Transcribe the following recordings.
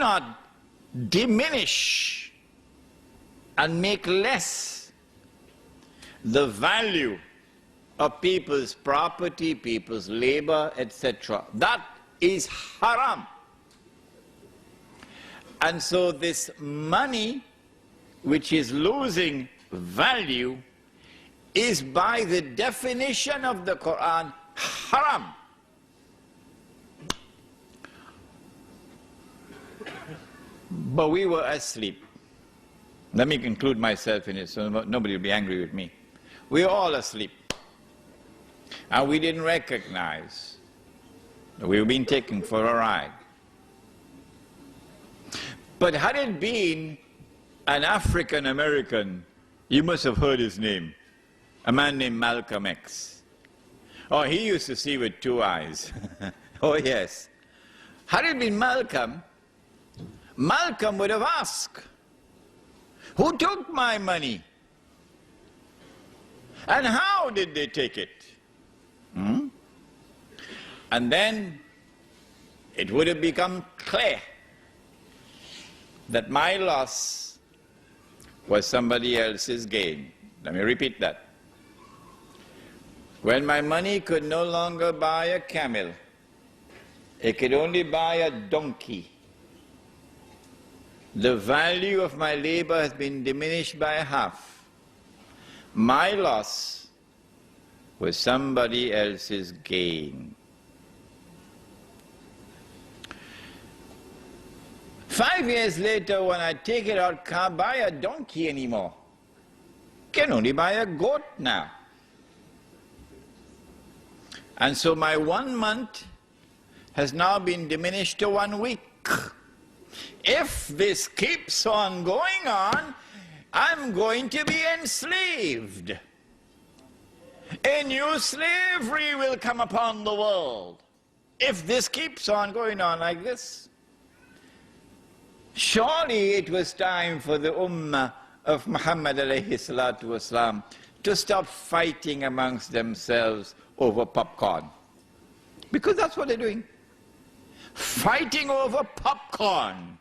not diminish and make less the value of people's property, people's labor, etc. That is haram. And so this money, which is losing value, is by the definition of the Quran haram. But we were asleep. Let me conclude myself in it so nobody will be angry with me. We were all asleep. And we didn't recognize that we were being taken for a ride. But had it been an African American, you must have heard his name, a man named Malcolm X. Oh, he used to see with two eyes. Oh, yes. Had it been Malcolm, Malcolm would have asked, who took my money? And how did they take it? And then it would have become clear that my loss was somebody else's gain. Let me repeat that. When my money could no longer buy a camel, it could only buy a donkey. The value of my labor has been diminished by half. My loss was somebody else's gain. 5 years later, when I take it out, can't buy a donkey anymore. Can only buy a goat now. And so my 1 month has now been diminished to 1 week. If this keeps on going on, I'm going to be enslaved. A new slavery will come upon the world if this keeps on going on like this. Surely it was time for the Ummah of Muhammad alayhi salatu wasalam to stop fighting amongst themselves over popcorn. Because that's what they're doing. Fighting over popcorn.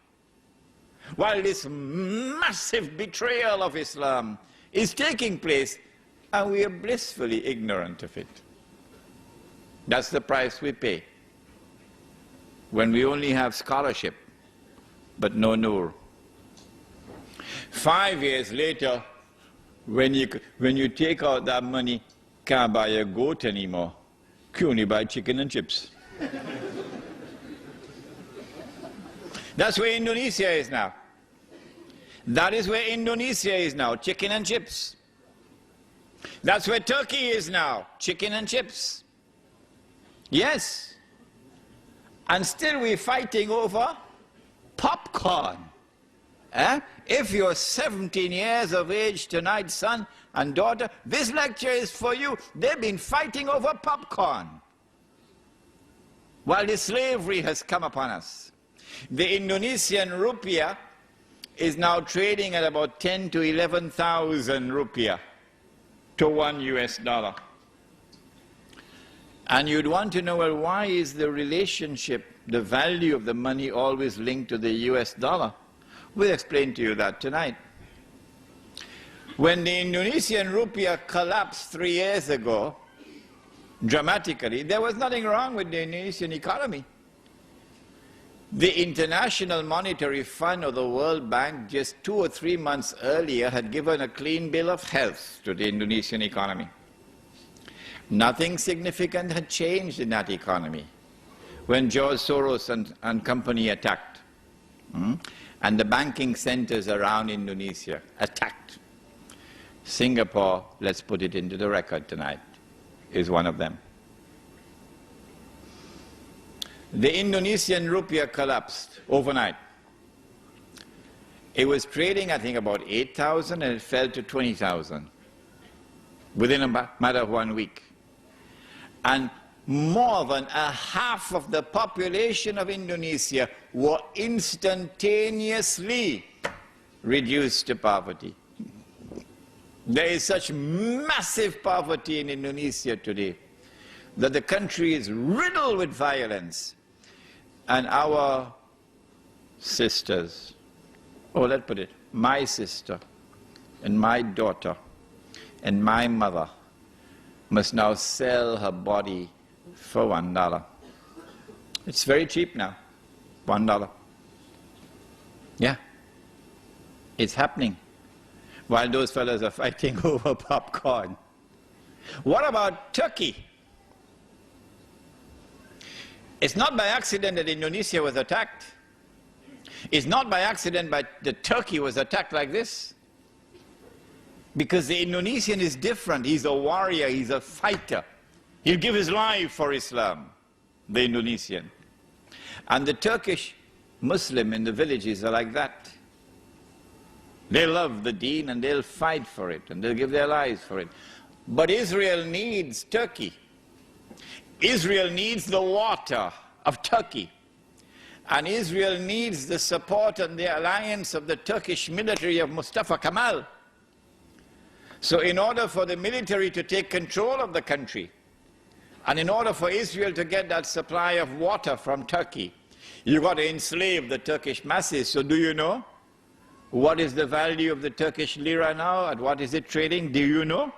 While this massive betrayal of Islam is taking place, and we are blissfully ignorant of it. That's the price we pay when we only have scholarship but no nur. 5 years later, when you take out that money, can't buy a goat anymore. You only buy chicken and chips. That's where Indonesia is now. That is where Indonesia is now, chicken and chips. That's where Turkey is now, chicken and chips. Yes. And still we're fighting over popcorn. If you're 17 years of age tonight, son and daughter, this lecture is for you. They've been fighting over popcorn while the slavery has come upon us. The Indonesian rupiah is now trading at about 10 to 11,000 rupiah to $1 US. And you'd want to know, well, why is the relationship, the value of the money always linked to the US dollar? We'll explain to you that tonight. When the Indonesian rupiah collapsed 3 years ago, dramatically, there was nothing wrong with the Indonesian economy. The International Monetary Fund or the World Bank just 2 or 3 months earlier had given a clean bill of health to the Indonesian economy. Nothing significant had changed in that economy when George Soros and company attacked. And the banking centers around Indonesia attacked. Singapore, let's put it into the record tonight, is one of them. The Indonesian rupiah collapsed overnight. It was trading, I think, about 8,000 and it fell to 20,000 within a matter of 1 week. And more than a half of the population of Indonesia were instantaneously reduced to poverty. There is such massive poverty in Indonesia today that the country is riddled with violence. And our sisters, oh, let's put it, my sister and my daughter and my mother must now sell her body for $1. It's very cheap now, $1. Yeah, it's happening while those fellows are fighting over popcorn. What about Turkey? It's not by accident that Indonesia was attacked. It's not by accident that Turkey was attacked like this. Because the Indonesian is different. He's a warrior, he's a fighter. He'll give his life for Islam, the Indonesian. And the Turkish Muslim in the villages are like that. They love the deen and they'll fight for it and they'll give their lives for it. But Israel needs Turkey. Israel needs the water of Turkey. And Israel needs the support and the alliance of the Turkish military of Mustafa Kemal. So in order for the military to take control of the country, and in order for Israel to get that supply of water from Turkey, you've got to enslave the Turkish masses. So do you know what is the value of the Turkish lira now and what is it trading? Do you know?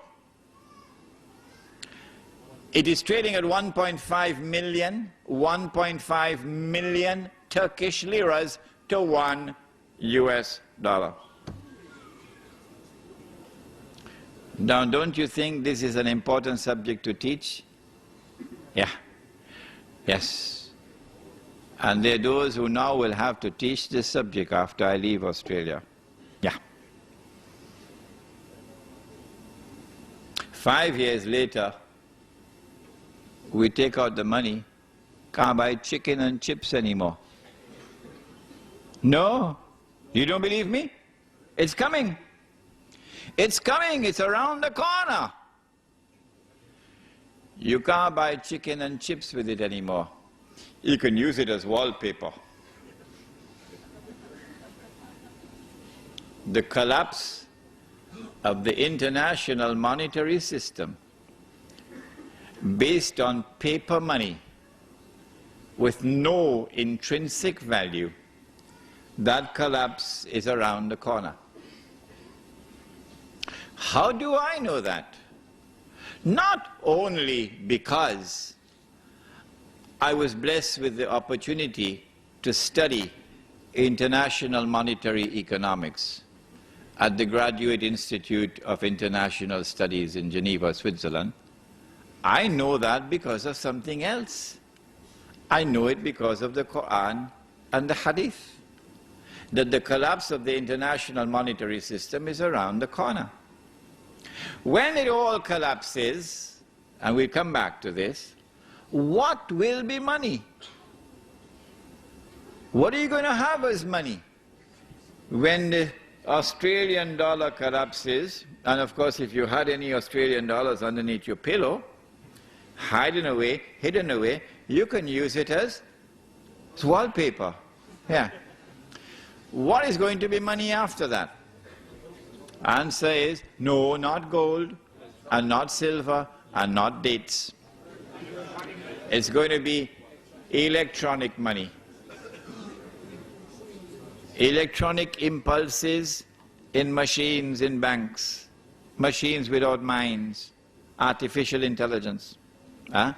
It is trading at 1.5 million Turkish liras to $1 US. Now, don't you think this is an important subject to teach? Yeah. Yes. And there are those who now will have to teach this subject after I leave Australia. Yeah. 5 years later, we take out the money, can't buy chicken and chips anymore. No? You don't believe me? It's coming. It's coming, it's around the corner. You can't buy chicken and chips with it anymore. You can use it as wallpaper. The collapse of the international monetary system based on paper money with no intrinsic value, that collapse is around the corner. How do I know that? Not only because I was blessed with the opportunity to study international monetary economics at the Graduate Institute of International Studies in Geneva, Switzerland. I know that because of something else. I know it because of the Quran and the Hadith, that the collapse of the international monetary system is around the corner. When it all collapses, and we'll come back to this, what will be money? What are you going to have as money? When the Australian dollar collapses, and of course if you had any Australian dollars underneath your pillow, hidden away, you can use it as wallpaper. Yeah. What is going to be money after that? Answer is, no, not gold, and not silver, and not dates. It's going to be electronic money. Electronic impulses in machines in banks, machines without minds, artificial intelligence. Huh?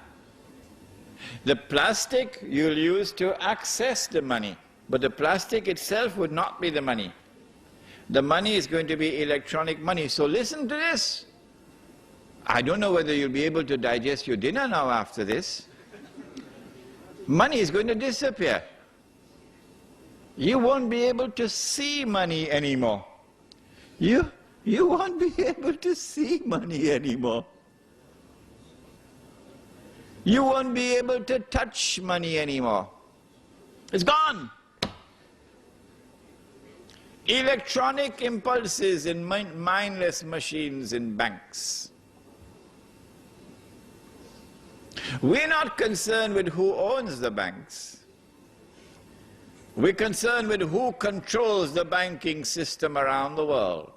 The plastic you'll use to access the money, but the plastic itself would not be the money. The money is going to be electronic money. So listen to this. I don't know whether you'll be able to digest your dinner now after this. Money is going to disappear. You won't be able to see money anymore. You won't be able to see money anymore. You won't be able to touch money anymore. It's gone. Electronic impulses in mindless machines in banks. We're not concerned with who owns the banks. We're concerned with who controls the banking system around the world.